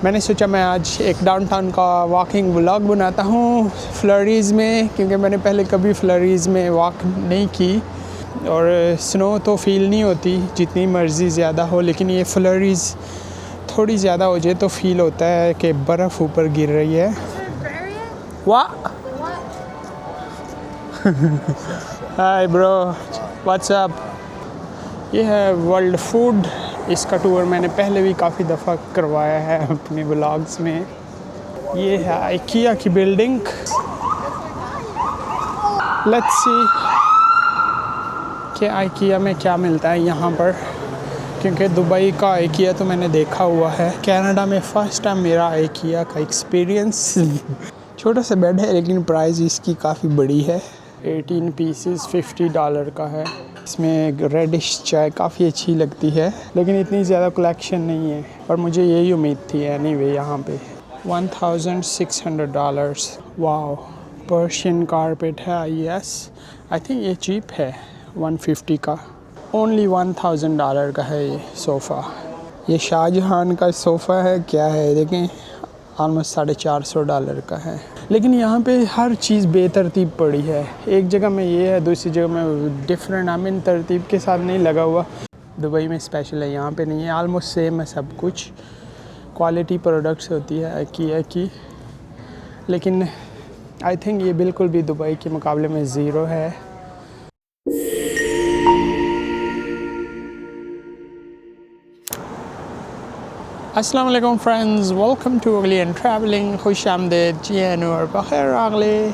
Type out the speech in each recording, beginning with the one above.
मैंने सोचा मैं आज एक डाउनटाउन का वॉकिंग व्लॉग बनाता हूँ फ्लोरीज़ में, क्योंकि मैंने पहले कभी फ्लोरीज़ में वॉक नहीं की और स्नो तो फील नहीं होती जितनी मर्ज़ी ज़्यादा हो, लेकिन ये फ्लोरीज़ थोड़ी ज़्यादा हो जाए तो फील होता है कि बर्फ़ ऊपर गिर रही है। वाह, हाय ब्रो, व्हाट्स अप। ये है वर्ल्ड फूड। इसका टूर मैंने पहले भी काफ़ी दफ़ा करवाया है अपने व्लॉग्स में। ये है आइकिया की बिल्डिंग। लेट्स सी कि आइकिया में क्या मिलता है यहाँ पर, क्योंकि दुबई का आइकिया तो मैंने देखा हुआ है, कनाडा में फ़र्स्ट टाइम मेरा आइकिया का एक्सपीरियंस। छोटा सा बेड है लेकिन प्राइस इसकी काफ़ी बड़ी है। 18 पीसेस $50 का है। इसमें रेडिश चाय काफ़ी अच्छी लगती है, लेकिन इतनी ज़्यादा कलेक्शन नहीं है और मुझे यही उम्मीद थी। एनीवे यहाँ पे $1600। वाओ, पर्शियन कारपेट है। यस, आई थिंक ये चीप है, 150 का। ओनली $1000 का है ये सोफ़ा। ये शाहजहां का सोफ़ा है क्या है, देखें, ऑलमोस्ट $450 का है। लेकिन यहाँ पे हर चीज़ बेतरतीब पड़ी है। एक जगह में ये है, दूसरी जगह में डिफरेंट। आई मीन तरतीब के साथ नहीं लगा हुआ। दुबई में स्पेशल है, यहाँ पे नहीं है। ऑलमोस्ट सेम है सब कुछ। क्वालिटी प्रोडक्ट्स होती है आइकिया की, लेकिन आई थिंक ये बिल्कुल भी दुबई के मुकाबले में ज़ीरो है। अस्सलाम वालेकुम फ्रेंड्स, वेलकम टू अगली एंड ट्रैवलिंग। खुश आमदेद, जी और बखैर अगले।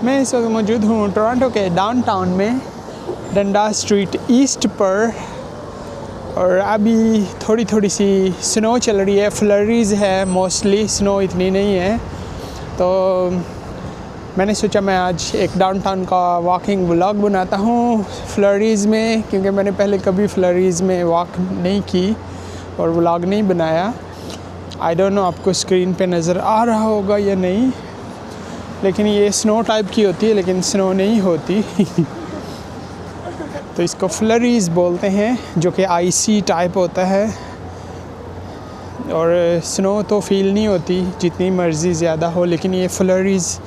मैं इस वक्त मौजूद हूँ टोरंटो के डाउनटाउन में, डंडास स्ट्रीट ईस्ट पर, और अभी थोड़ी थोड़ी सी स्नो चल रही है। फ्लरीज़ है, मोस्टली स्नो इतनी नहीं है। तो मैंने सोचा मैं आज एक डाउनटाउन का वॉकिंग व्लॉग बनाता हूँ फ्लरीज़ में, क्योंकि मैंने पहले कभी फ्लरीज़ में वॉक नहीं की और व्लॉग नहीं बनाया। आई डोंट नो आपको स्क्रीन पे नज़र आ रहा होगा या नहीं, लेकिन ये स्नो टाइप की होती है, लेकिन स्नो नहीं होती। तो इसको फ्लरीज़ बोलते हैं, जो कि आइसी टाइप होता है और स्नो तो फील नहीं होती जितनी मर्ज़ी ज़्यादा हो, लेकिन ये फ्लरीज़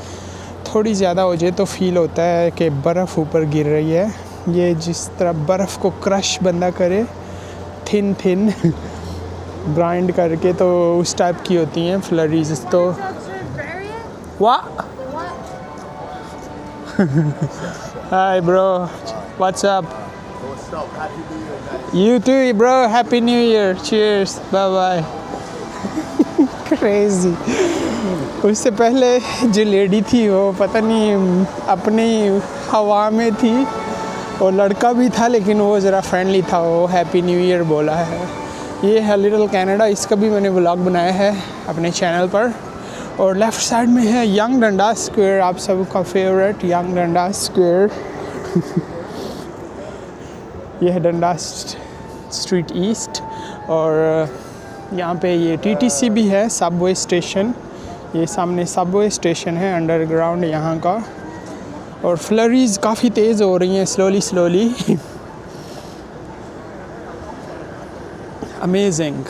थोड़ी ज़्यादा हो जाए तो फील होता है कि बर्फ़ ऊपर गिर रही है। ये जिस तरह बर्फ़ को क्रश बंदा करे थिन ग्राइंड करके, तो उस टाइप की होती हैं फ्लरीज़। तो वाह, hi bro, what's up. You too, bro. Happy New Year. Cheers. Bye bye. Crazy. उससे पहले जो लेडी थी वो पता नहीं अपनी हवा में थी, और लड़का भी था लेकिन वो ज़रा फ्रेंडली था, वो हैप्पी न्यू ईयर बोला है। ये है लिटिल कनाडा, इसका भी मैंने व्लॉग बनाया है अपने चैनल पर। और लेफ़्ट साइड में है यंग डंडास स्क्वायर, आप सबका फेवरेट यंग डंडास स्क्वायर। यह है डंडास स्ट्रीट ईस्ट, और यहाँ पे ये टीटीसी भी है, सबवे स्टेशन। ये सामने सबवे स्टेशन है अंडरग्राउंड यहाँ का। और फ्लरीज़ काफ़ी तेज़ हो रही हैं, स्लोली अमेजिंग।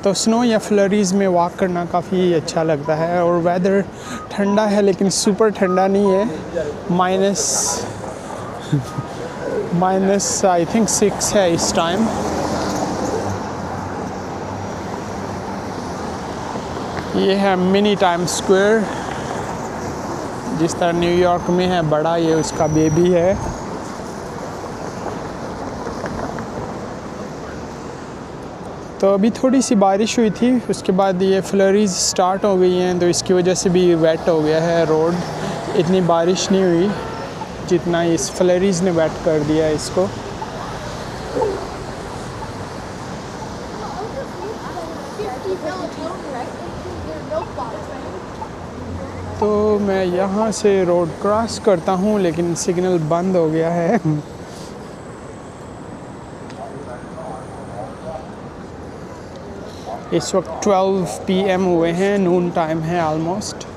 तो स्नो या फ्लरीज़ में वॉक करना काफ़ी अच्छा लगता है। और वेदर ठंडा है, लेकिन सुपर ठंडा नहीं है। माइनस आई थिंक 6 है इस टाइम। ये है मिनी टाइम्स स्क्वायर, जिस तरह न्यूयॉर्क में है बड़ा, ये उसका बेबी है। तो अभी थोड़ी सी बारिश हुई थी, उसके बाद ये फ्लरीज़ स्टार्ट हो गई हैं, तो इसकी वजह से भी वेट हो गया है रोड। इतनी बारिश नहीं हुई जितना इस फ्लरीज़ ने वेट कर दिया है इसको। तो मैं यहाँ से रोड क्रॉस करता हूँ, लेकिन सिग्नल बंद हो गया है। इस वक्त 12 PM हुए हैं, नून टाइम है ऑलमोस्ट।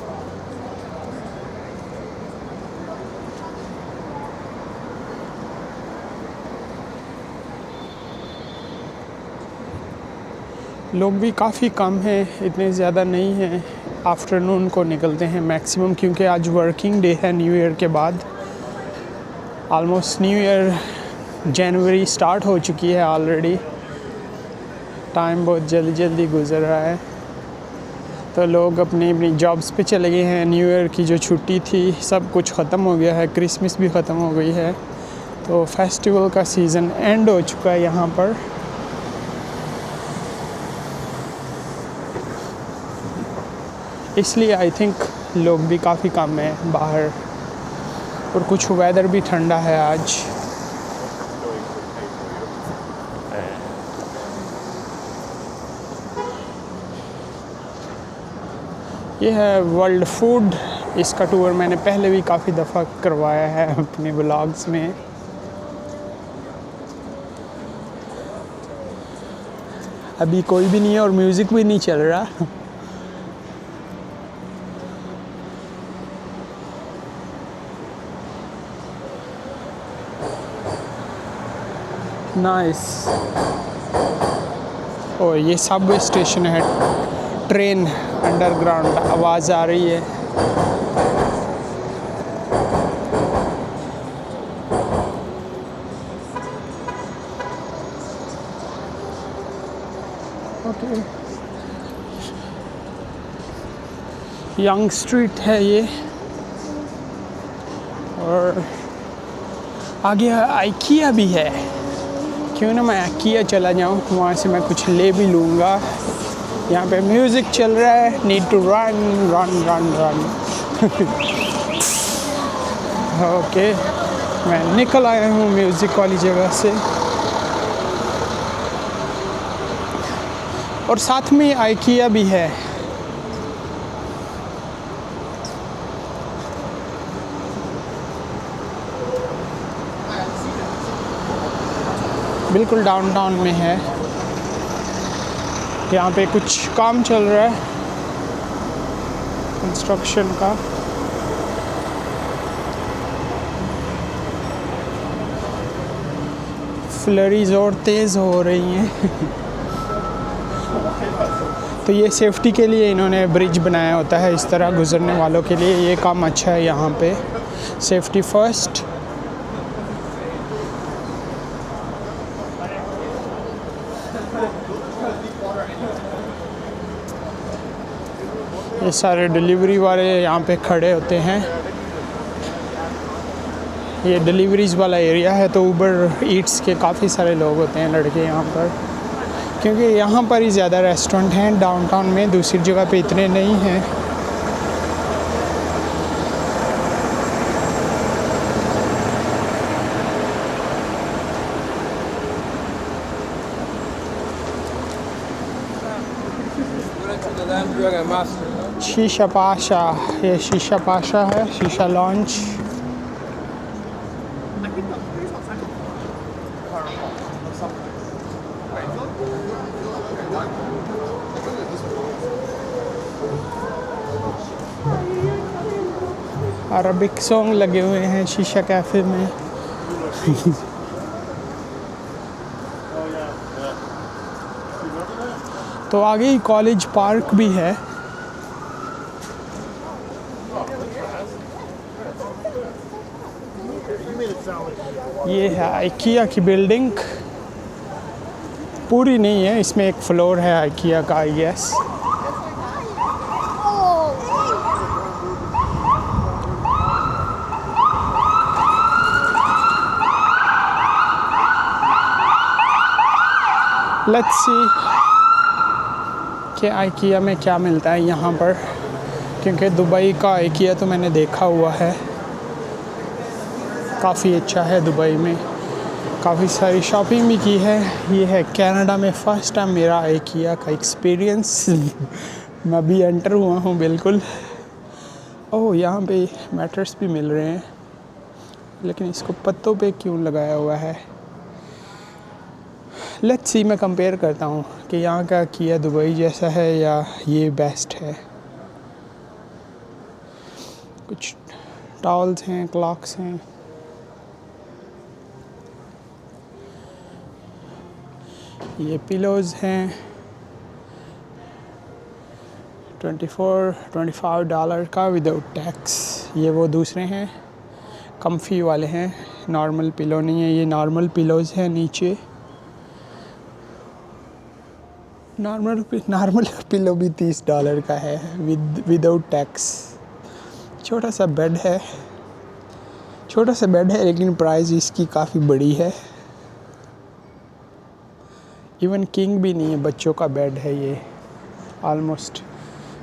लोग भी काफ़ी कम हैं, इतने ज़्यादा नहीं हैं। आफ्टरनून को निकलते हैं मैक्सिमम, क्योंकि आज वर्किंग डे है न्यू ईयर के बाद। ऑलमोस्ट न्यू ईयर जनवरी स्टार्ट हो चुकी है ऑलरेडी। टाइम बहुत जल्दी जल्दी गुजर रहा है। तो लोग अपनी अपनी जॉब्स पे चले गए हैं। न्यू ईयर की जो छुट्टी थी सब कुछ ख़त्म हो गया है, क्रिसमस भी ख़त्म हो गई है। तो फेस्टिवल का सीज़न एंड हो चुका है यहाँ पर। इसलिए आई थिंक लोग भी काफ़ी कम हैं बाहर, और कुछ वेदर भी ठंडा है आज। ये है वर्ल्ड फूड। इसका टूर मैंने पहले भी काफ़ी दफ़ा करवाया है अपने ब्लॉग्स में। अभी कोई भी नहीं है और म्यूज़िक भी नहीं चल रहा। नाइस। और ये सबवे स्टेशन है, ट्रेन अंडरग्राउंड आवाज़ आ रही है। ओके, यंग स्ट्रीट है ये, और आगे आइकिया भी है। क्यों ना मैं आइकिया चला जाऊँ, वहाँ से मैं कुछ ले भी लूँगा। यहाँ पे म्यूज़िक चल रहा है, need to run run run run. Okay, मैं निकल आया हूँ म्यूज़िक वाली जगह से, और साथ में आइकिया भी है। बिल्कुल डाउनटाउन में है। यहाँ पे कुछ काम चल रहा है कंस्ट्रक्शन का। फ्लरीज और तेज़ हो रही हैं। तो ये सेफ्टी के लिए इन्होंने ब्रिज बनाया होता है इस तरह गुज़रने वालों के लिए। ये काम अच्छा है यहाँ पे, सेफ्टी फर्स्ट। ये सारे डिलीवरी वाले यहाँ पे खड़े होते हैं। ये डिलीवरीज़ वाला एरिया है, तो उबर ईट्स के काफ़ी सारे लोग होते हैं लड़के यहाँ पर, क्योंकि यहाँ पर ही ज़्यादा रेस्टोरेंट हैं डाउनटाउन में, दूसरी जगह पे इतने नहीं हैं। शीशा पाशा, ये शीशा पाशा है, शीशा लॉन्च। अरबिक सॉन्ग लगे हुए हैं शीशा कैफ़े में। तो आगे ही कॉलेज पार्क भी है। ये है आइकिया की बिल्डिंग। पूरी नहीं है, इसमें एक फ्लोर है आइकिया का, आई गेस। लेट्स सी कि आइकिया में क्या मिलता है यहाँ पर, क्योंकि दुबई का आइकिया तो मैंने देखा हुआ है, काफ़ी अच्छा है। दुबई में काफ़ी सारी शॉपिंग भी की है। ये है कनाडा में फ़र्स्ट टाइम मेरा आइकिया का एक्सपीरियंस। मैं अभी एंटर हुआ हूँ बिल्कुल। ओह, यहाँ पे मैटर्स भी मिल रहे हैं, लेकिन इसको पत्तों पे क्यों लगाया हुआ है। लेट्स सी, मैं कंपेयर करता हूँ कि यहाँ का किया दुबई जैसा है या ये बेस्ट है। कुछ टॉवल्स हैं, क्लॉक्स हैं। ये पिलोज़ हैं, $25 का विदाउट टैक्स। ये वो दूसरे हैं, कम्फी वाले हैं, नॉर्मल पिलो नहीं है। ये नॉर्मल पिलोज़ हैं नीचे। नॉर्मल पिलो भी $30 का है विदाउट टैक्स। छोटा सा बेड है लेकिन प्राइस इसकी काफ़ी बड़ी है। इवन किंग भी नहीं है, बच्चों का बेड है ये। ऑलमोस्ट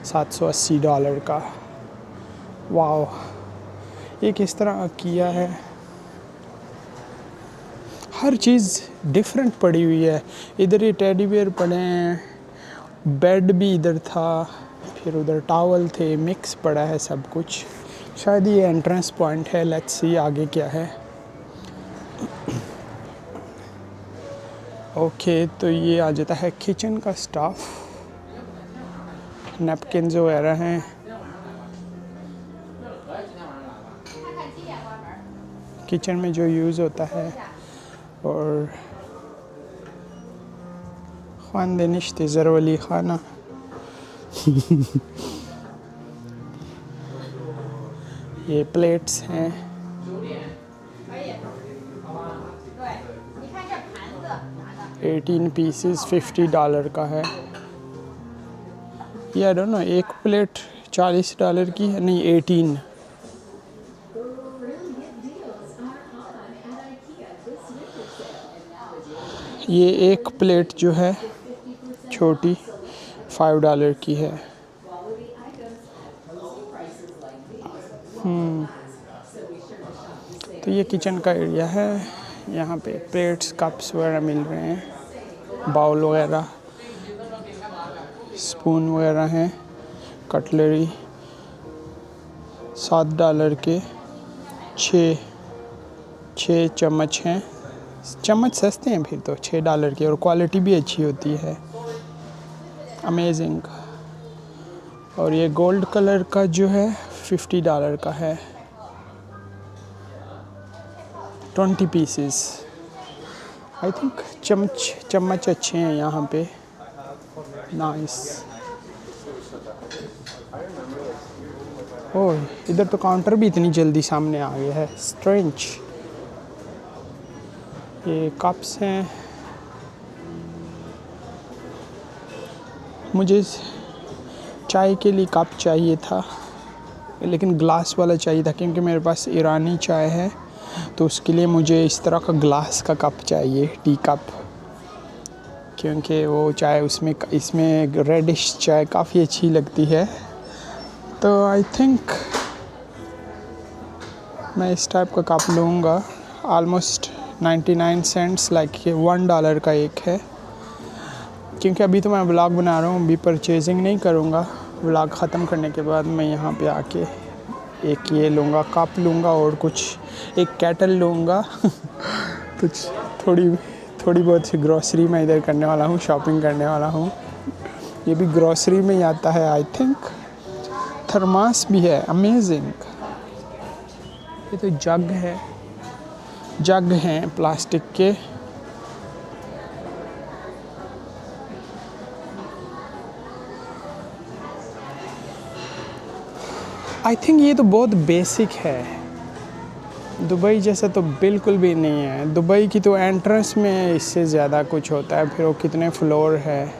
$780 का। वाओ, ये किस तरह किया है। हर चीज़ डिफरेंट पड़ी हुई है। इधर ये टेडी बियर पड़े हैं, बेड भी इधर था, फिर उधर टॉवल थे, मिक्स पड़ा है सब कुछ। शायद ये एंट्रेंस पॉइंट है। लेट्स सी आगे क्या है। ओके, तो ये आ जाता है किचन का स्टाफ। नैपकिन्स वगैरह हैं। किचन में जो यूज़ होता है। और खानदे निश्ते ज़रवली खाना। ये प्लेट्स हैं। $18 पीसेस $50 का है। ये आई डोंट नो, एक प्लेट $40 की है, नहीं 18। ये एक प्लेट जो है छोटी $5 की है। तो ये किचन का एरिया है। यहाँ पे प्लेट्स कप्स वगैरह मिल रहे हैं, बाउल वगैरह, स्पून वगैरह हैं, कटलरी। $7 के 6 चम्मच हैं। चम्मच सस्ते हैं फिर तो, $6 के, और क्वालिटी भी अच्छी होती है। अमेजिंग। और ये गोल्ड कलर का जो है $50 का है, 20 पीसेस। आई थिंक चम्मच अच्छे हैं यहाँ पे। नाइस। ओह, इधर तो काउंटर भी इतनी जल्दी सामने आ गया है, स्ट्रेंज। ये कप्स हैं। मुझे चाय के लिए कप चाहिए था, लेकिन ग्लास वाला चाहिए था, क्योंकि मेरे पास ईरानी चाय है, तो उसके लिए मुझे इस तरह का ग्लास का कप चाहिए, टी कप। क्योंकि वो चाय इसमें रेडिश चाय काफ़ी अच्छी लगती है। तो आई थिंक मैं इस टाइप का कप लूँगा। ऑलमोस्ट 99 सेंट्स, लाइक $1 का एक है। क्योंकि अभी तो मैं व्लॉग बना रहा हूँ, अभी परचेजिंग नहीं करूँगा। व्लॉग ख़त्म करने के बाद मैं यहाँ पे आके एक ये लूँगा, कप लूँगा, और कुछ एक केटल लूँगा। कुछ थोड़ी बहुत सी ग्रॉसरी मैं इधर करने वाला हूँ, शॉपिंग करने वाला हूँ। ये भी ग्रॉसरी में ही आता है आई थिंक। थर्मास भी है, अमेजिंग। ये तो जग हैं प्लास्टिक के। आई थिंक ये तो बहुत बेसिक है। दुबई जैसा तो बिल्कुल भी नहीं है। दुबई की तो एंट्रेंस में इससे ज़्यादा कुछ होता है, फिर वो कितने फ्लोर है।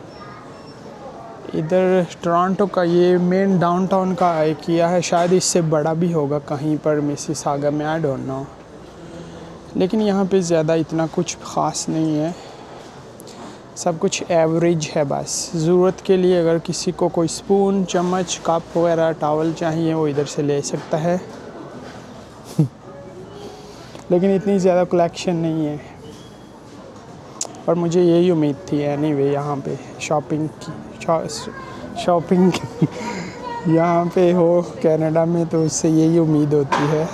इधर टोरंटो का ये मेन डाउनटाउन का किया है, शायद इससे बड़ा भी होगा कहीं पर मिसिसागा में, आई डोंट नो। लेकिन यहाँ पे ज़्यादा इतना कुछ ख़ास नहीं है, सब कुछ एवरेज है बस। ज़रूरत के लिए अगर किसी को कोई स्पून, चम्मच, कप वगैरह, टॉवल चाहिए, वो इधर से ले सकता है। लेकिन इतनी ज़्यादा कलेक्शन नहीं है, और मुझे यही उम्मीद थी एनीवे यहाँ पे शॉपिंग यहाँ पे हो कनाडा में, तो उससे यही उम्मीद होती है।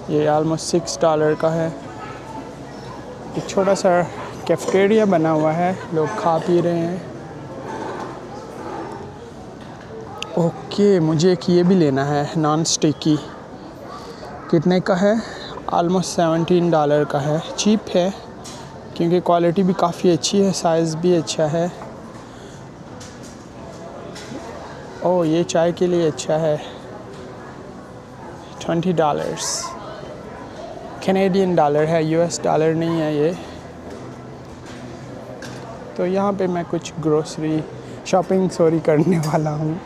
ये ऑलमोस्ट $6 का है। एक छोटा सा कैफेटेरिया बना हुआ है, लोग खा पी रहे हैं। ओके, मुझे एक ये भी लेना है, नॉन स्टिकी। कितने का है? ऑलमोस्ट $17 का है। चीप है, क्योंकि क्वालिटी भी काफ़ी अच्छी है, साइज़ भी अच्छा है। ओह, ये चाय के लिए अच्छा है। $20 कैनेडियन डॉलर है, US डॉलर नहीं है ये। तो यहाँ पे मैं कुछ ग्रोसरी शॉपिंग करने वाला हूँ,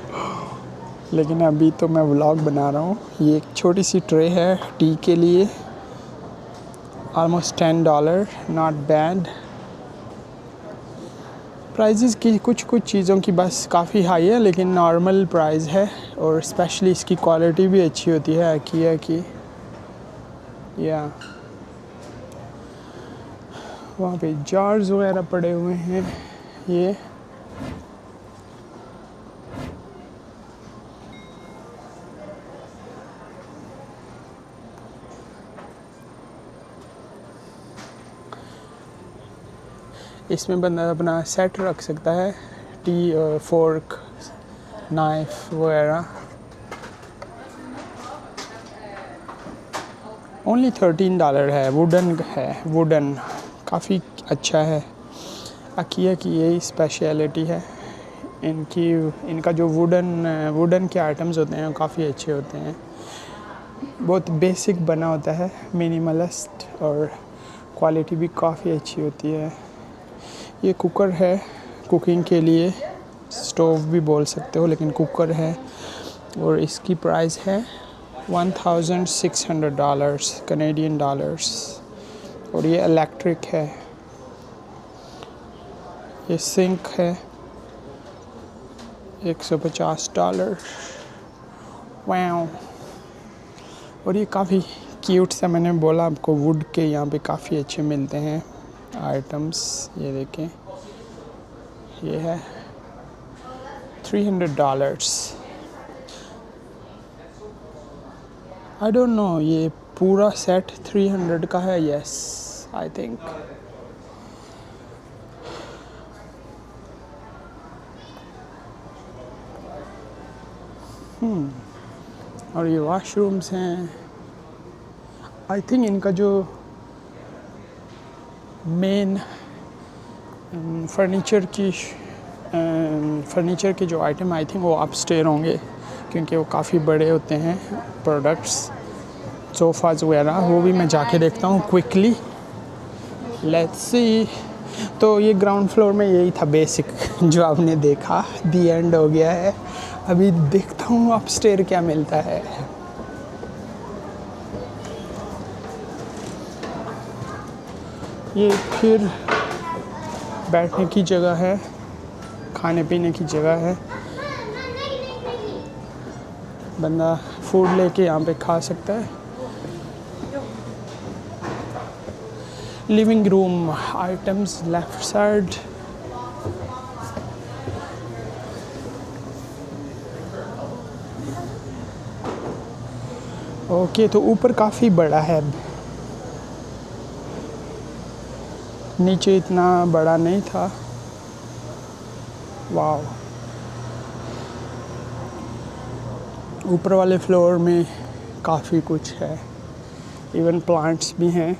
लेकिन अभी तो मैं व्लॉग बना रहा हूँ। ये एक छोटी सी ट्रे है टी के लिए, ऑलमोस्ट $10, नॉट बैड। प्राइजेज़ की कुछ चीज़ों की बस काफ़ी हाई है, लेकिन नॉर्मल प्राइस है, और स्पेशली इसकी क्वालिटी भी अच्छी होती है IKEA की। या वहाँ पे जार्स वगैरह पड़े हुए हैं। ये इसमें बंदा अपना सेट रख सकता है, टी, फोर्क, नाइफ वगैरह। ओनली $13 है, वुडन काफ़ी अच्छा है। IKEA की यही स्पेशलिटी है, इनका जो वुडन के आइटम्स होते हैं काफ़ी अच्छे होते हैं। बहुत बेसिक बना होता है, मिनिमलिस्ट, और क्वालिटी भी काफ़ी अच्छी होती है। ये कुकर है कुकिंग के लिए, स्टोव भी बोल सकते हो, लेकिन कुकर है, और इसकी प्राइस है $1,600 कैनेडियन डॉलर्स, और ये इलेक्ट्रिक है। ये सिंक है, $150। वाओ। और ये काफ़ी क्यूट सा, मैंने बोला आपको, वुड के यहाँ पे काफ़ी अच्छे मिलते हैं आइटम्स। ये देखें, ये है $300। आई डोंट नो, ये पूरा सेट 300 का है। Yes, I think. और ये वॉशरूम्स हैं। आई थिंक इनका जो मेन फर्नीचर के जो आइटम, आई थिंक वो अपस्टेयर होंगे, क्योंकि वो काफ़ी बड़े होते हैं प्रोडक्ट्स, सोफ़ाज़ वगैरह। वो भी मैं जाके देखता हूँ क्विकली, लेट्स सी। तो ये ग्राउंड फ्लोर में यही था बेसिक जो आपने देखा, दी एंड हो गया है। अभी देखता हूँ अपस्टेयर क्या मिलता है। ये फिर बैठने की जगह है, खाने पीने की जगह है, बंदा फूड लेके यहाँ पे खा सकता है। Living room items left side. Okay, तो ऊपर काफ़ी बड़ा है, नीचे इतना बड़ा नहीं था। वाव। ऊपर वाले फ्लोर में काफ़ी कुछ है, इवन प्लांट्स भी हैं।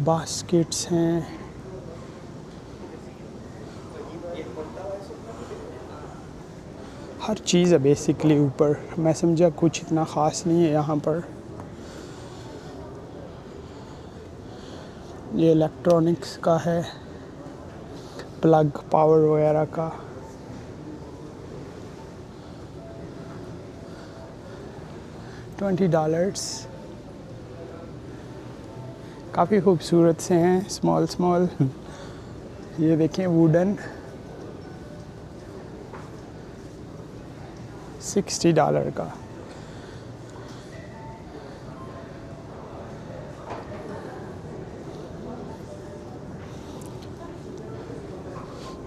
बास्केट्स हैं। हर चीज़ है बेसिकली ऊपर। मैं समझा कुछ इतना ख़ास नहीं है यहाँ पर। ये इलेक्ट्रॉनिक्स का है, प्लग, पावर वगैरह का। $20। काफ़ी खूबसूरत से हैं, स्मॉल। ये देखें, वुडन, $60 का।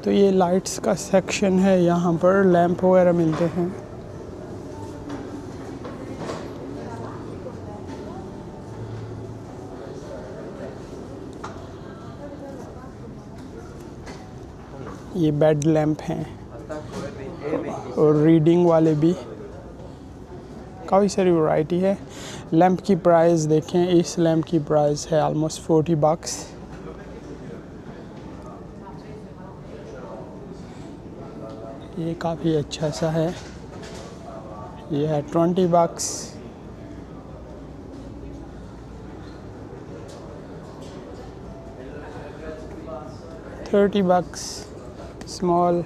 तो ये लाइट्स का सेक्शन है, यहाँ पर लैंप वगैरह मिलते हैं। ये बेड लैंप हैं, और रीडिंग वाले भी काफ़ी सारी वैरायटी है। लैंप की प्राइस देखें, इस लैंप की प्राइस है ऑलमोस्ट $40। ये काफ़ी अच्छा सा है, ये है $20। $30 स्मॉल।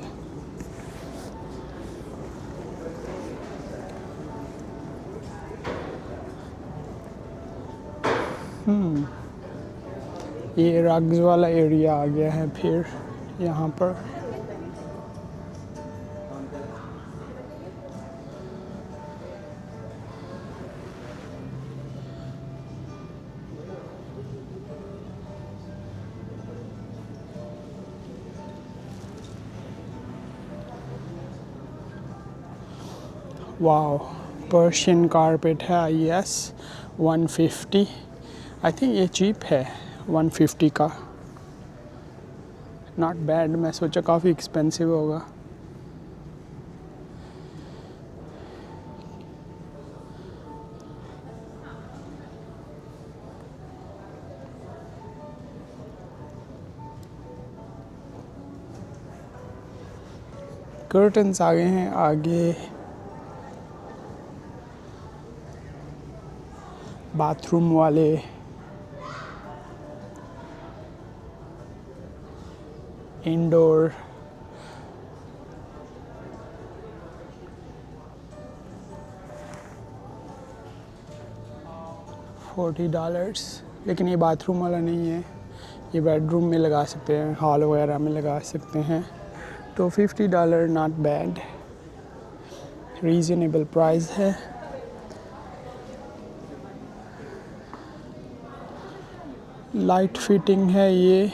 ये रग्स वाला एरिया आ गया है फिर यहाँ पर। वाओ, पर्शियन कारपेट है IS 150। आई थिंक ये चीप है 150 का, नॉट बैड। मैं सोचा काफ़ी एक्सपेंसिव होगा। कर्टन्स आ गए हैं आगे, बाथरूम वाले। इंडोर $40, लेकिन ये बाथरूम वाला नहीं है, ये बेडरूम में लगा सकते हैं, हॉल वगैरह में लगा सकते हैं। तो $50 नॉट बैड, रीज़नेबल प्राइस है। लाइट फिटिंग है ये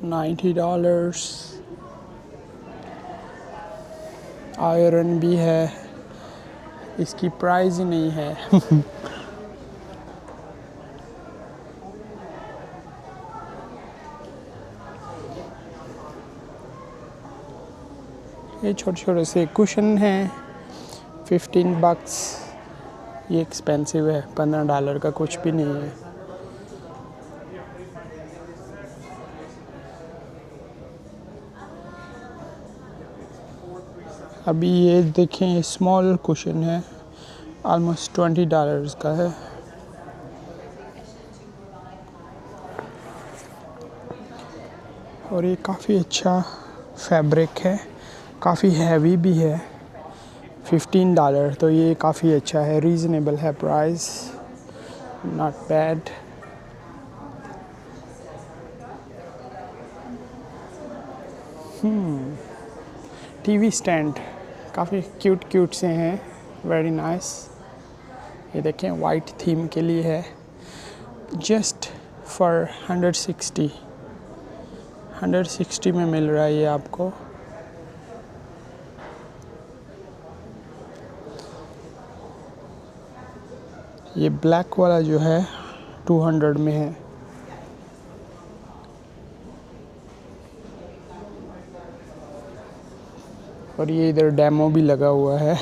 $90। आयरन भी है, इसकी प्राइस ही नहीं है। ये छोटे छोटे से कुशन हैं, $15। ये एक्सपेंसिव है, $15 का कुछ भी नहीं है। अभी ये देखें, ये स्मॉल कुशन है, ऑलमोस्ट $20 का है। और ये काफ़ी अच्छा फैब्रिक है, काफ़ी हैवी भी है। $15, तो ये काफ़ी अच्छा है, रीज़नेबल है price, not bad. TV stand काफ़ी क्यूट से हैं, वेरी नाइस। ये देखें, वाइट थीम के लिए है, जस्ट फॉर 160 में मिल रहा है ये आपको। ये ब्लैक वाला जो है 200 में है। और ये इधर डेमो भी लगा हुआ है।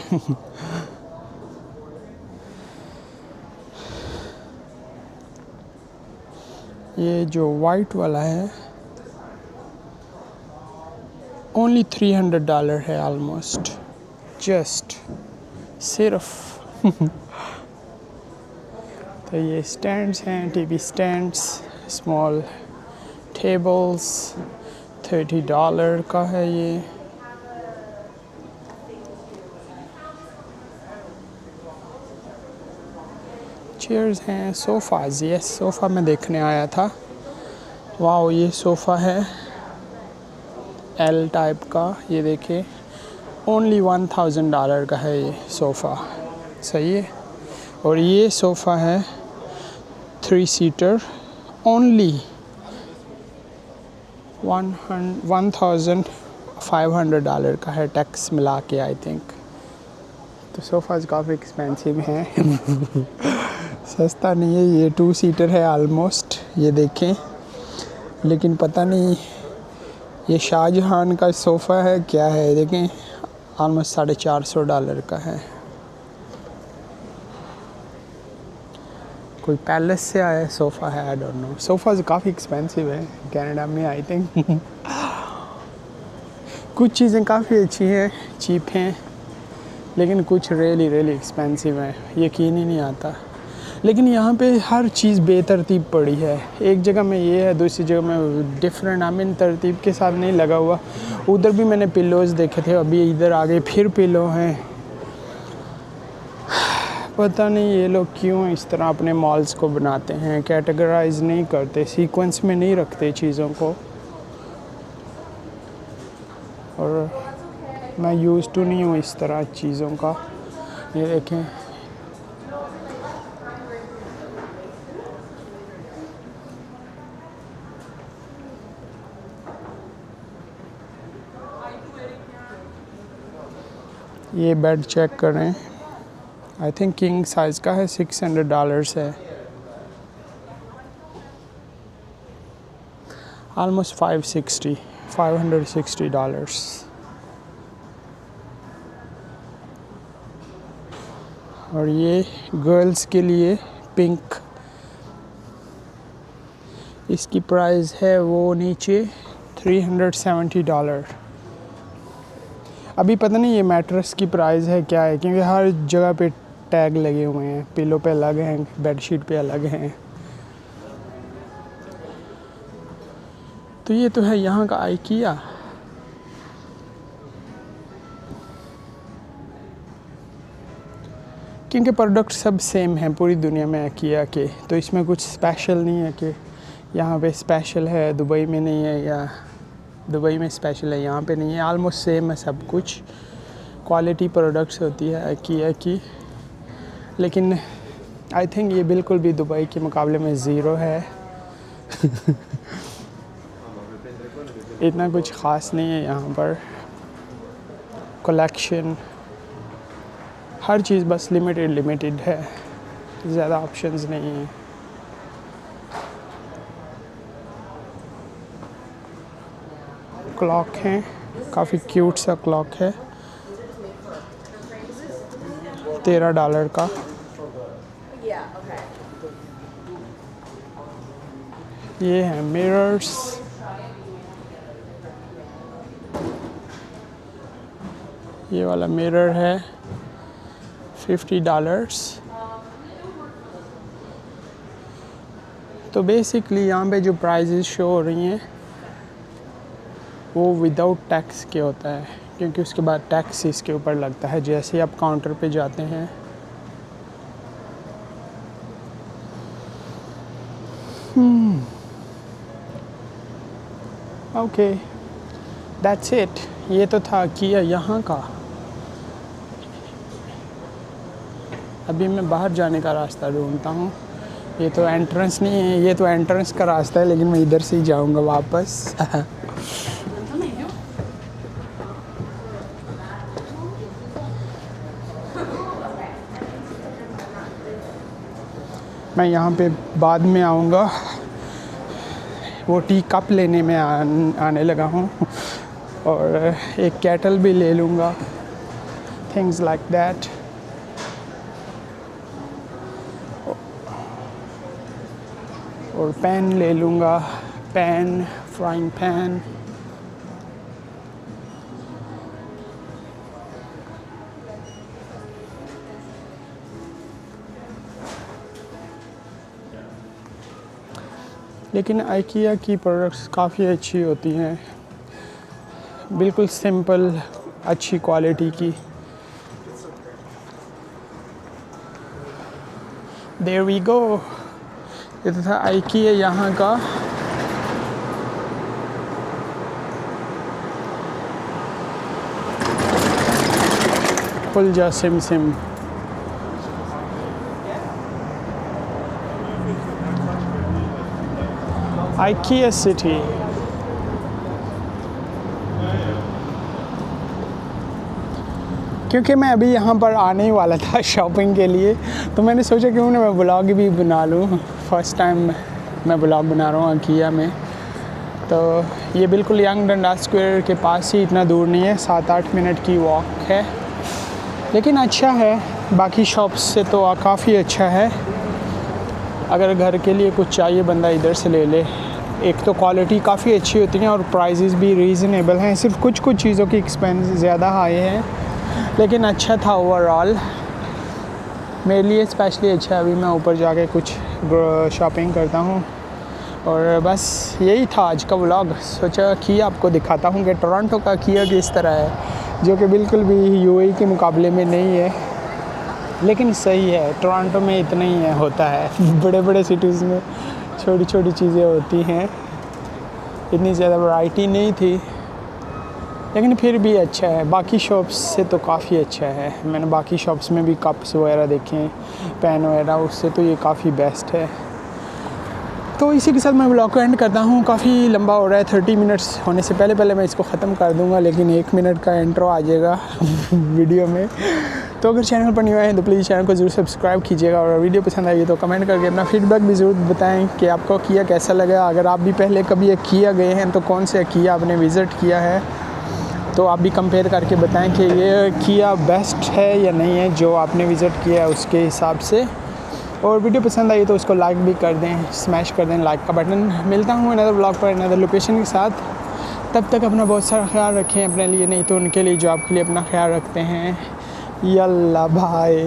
ये जो वाइट वाला है ओनली $300 है, ऑलमोस्ट, जस्ट सिर्फ। तो ये स्टैंड्स हैं, टीवी स्टैंड्स, स्मॉल टेबल्स, $30 का है ये। चेयर्स हैं, सोफ़ाज़, ये सोफ़ा मैं देखने आया था। वाओ, ये सोफ़ा है L टाइप का, ये देखिए, ओनली $1000 का है ये सोफ़ा, सही है। और ये सोफ़ा है 3 सीटर, ओनली $1500 का है, टैक्स मिला के आई थिंक। तो सोफ़ाज़ काफ़ी एक्सपेंसिव हैं। सस्ता नहीं है, ये 2 सीटर है ऑलमोस्ट, ये देखें। लेकिन पता नहीं ये शाहजहां का सोफ़ा है क्या है, देखें ऑलमोस्ट $450 का है। कोई पैलेस से आया सोफ़ा है, आई डोंट नो। सोफ़ाज़ काफ़ी एक्सपेंसिव है कनाडा में, आई थिंक। कुछ चीज़ें काफ़ी अच्छी हैं, चीप हैं, लेकिन कुछ रियली एक्सपेंसिव हैं, यकीन ही नहीं आता। लेकिन यहाँ पे हर चीज़ बेतरतीब पड़ी है। एक जगह में ये है, दूसरी जगह में डिफरेंट। आई मीन तरतीब के साथ नहीं लगा हुआ। उधर भी मैंने पिलोज़ देखे थे, अभी इधर आगे फिर पिलो हैं। पता नहीं ये लोग क्यों इस तरह अपने मॉल्स को बनाते हैं, कैटेगराइज नहीं करते, सीक्वेंस में नहीं रखते चीज़ों को। और मैं यूज़ टू नहीं हूँ इस तरह चीज़ों का। ये देखें, ये बेड चेक करें, आई थिंक किंग साइज़ का है, $600 है, ऑलमोस्ट $560। और ये गर्ल्स के लिए पिंक, इसकी प्राइस है वो नीचे $370। अभी पता नहीं ये मैट्रेस की प्राइस है क्या है, क्योंकि हर जगह पे टैग लगे हुए हैं, पिलो पे अलग हैं, बेडशीट पे अलग हैं। तो ये तो है यहाँ का आइकिया। क्योंकि प्रोडक्ट सब सेम हैं पूरी दुनिया में आइकिया के, तो इसमें कुछ स्पेशल नहीं है कि यहाँ पे स्पेशल है, दुबई में नहीं है, या दुबई में स्पेशल है यहाँ पे नहीं है। ऑलमोस्ट सेम है सब कुछ, क्वालिटी प्रोडक्ट्स होती है आइकिया की। लेकिन आई थिंक ये बिल्कुल भी दुबई के मुकाबले में ज़ीरो है। इतना कुछ ख़ास नहीं है यहाँ पर। कलेक्शन हर चीज़ बस लिमिटेड है, ज़्यादा ऑप्शंस नहीं हैं। क्लॉक हैं, काफ़ी क्यूट सा क्लॉक है, $13 का। ये हैं मिरर्स, ये वाला मिरर है $50। तो बेसिकली यहाँ पे जो प्राइजेस शो हो रही हैं वो विदाउट टैक्स के होता है, क्योंकि उसके बाद टैक्स इसके ऊपर लगता है जैसे ही आप काउंटर पे जाते हैं। Okay, that's it. ये तो था किया यहाँ का। अभी मैं बाहर जाने का रास्ता ढूंढता हूँ। ये तो एंट्रेंस नहीं है, ये तो एंट्रेंस का रास्ता है, लेकिन मैं इधर से ही जाऊँगा वापस। मैं यहाँ पे बाद में आऊँगा, वो टी कप लेने में आने लगा हूँ, और एक केटल भी ले लूँगा, थिंग्स लाइक दैट। और पैन ले लूँगा, पैन, फ्राइंग पैन। लेकिन आइकिया की प्रोडक्ट्स काफ़ी अच्छी होती हैं, बिल्कुल सिंपल, अच्छी क्वालिटी की। There we go. ये तो था आइकिया यहाँ का। खुल जा सिम सिम। IKEA city. क्योंकि मैं अभी यहाँ पर आने ही वाला था शॉपिंग के लिए, तो मैंने सोचा क्यों ना मैं ब्लॉग भी बना लूँ। फर्स्ट टाइम मैं ब्लॉग बना रहा हूँ आइकिया में, तो ये बिल्कुल यंग डंडास स्क्वायर के पास ही, इतना दूर नहीं है, 7-8 मिनट की वॉक है, लेकिन अच्छा है। बाकी शॉप्स से तो काफ़ी अच्छा है। अगर घर के लिए कुछ चाहिए बंदा इधर से ले ले। एक तो क्वालिटी काफ़ी अच्छी होती है और प्राइजेज़ भी रीज़नेबल हैं। सिर्फ कुछ कुछ चीज़ों की एक्सपेंस ज़्यादा हाई हैं, लेकिन अच्छा था ओवरऑल। मेरे लिए स्पेशली अच्छा है। अभी मैं ऊपर जाके कुछ शॉपिंग करता हूँ और बस यही था आज का व्लॉग। सोचा किया आपको दिखाता हूँ कि टोरंटो का किया किस तरह है, जो कि बिल्कुल भी यूएई के मुकाबले में नहीं है, लेकिन सही है। टोरंटो में इतना ही है, होता है। बड़े बड़े सिटीज़ में छोटी छोटी चीज़ें होती हैं, इतनी ज़्यादा वैरायटी नहीं थी, लेकिन फिर भी अच्छा है। बाकी शॉप्स से तो काफ़ी अच्छा है। मैंने बाकी शॉप्स में भी कप्स वगैरह देखे हैं, पेन वगैरह, उससे तो ये काफ़ी बेस्ट है। तो इसी के साथ मैं ब्लॉग को एंड करता हूँ। काफ़ी लंबा हो रहा है, 30 मिनट्स होने से पहले पहले मैं इसको ख़त्म कर दूँगा, लेकिन 1 मिनट का इंट्रो आ जाएगा वीडियो में। तो अगर चैनल पर नहीं आए हैं तो प्लीज़ चैनल को ज़रूर सब्सक्राइब कीजिएगा, और वीडियो पसंद आई तो कमेंट करके अपना फीडबैक भी ज़रूर बताएं कि आपको किया कैसा लगा। अगर आप भी पहले कभी एक किया गए हैं तो कौन से किया आपने विज़िट किया है, तो आप भी कंपेयर करके बताएं कि ये किया बेस्ट है या नहीं है, जो आपने विज़िट किया है उसके हिसाब से। और वीडियो पसंद आई तो उसको लाइक भी कर दें, स्मैश कर दें लाइक का बटन। मिलता हूँ अनदर ब्लॉग पर अनदर लोकेशन के साथ। तब तक अपना बहुत सारा ख्याल रखें, अपने लिए नहीं तो उनके लिए जो आपके लिए अपना ख्याल रखते हैं। यल्ला भाई।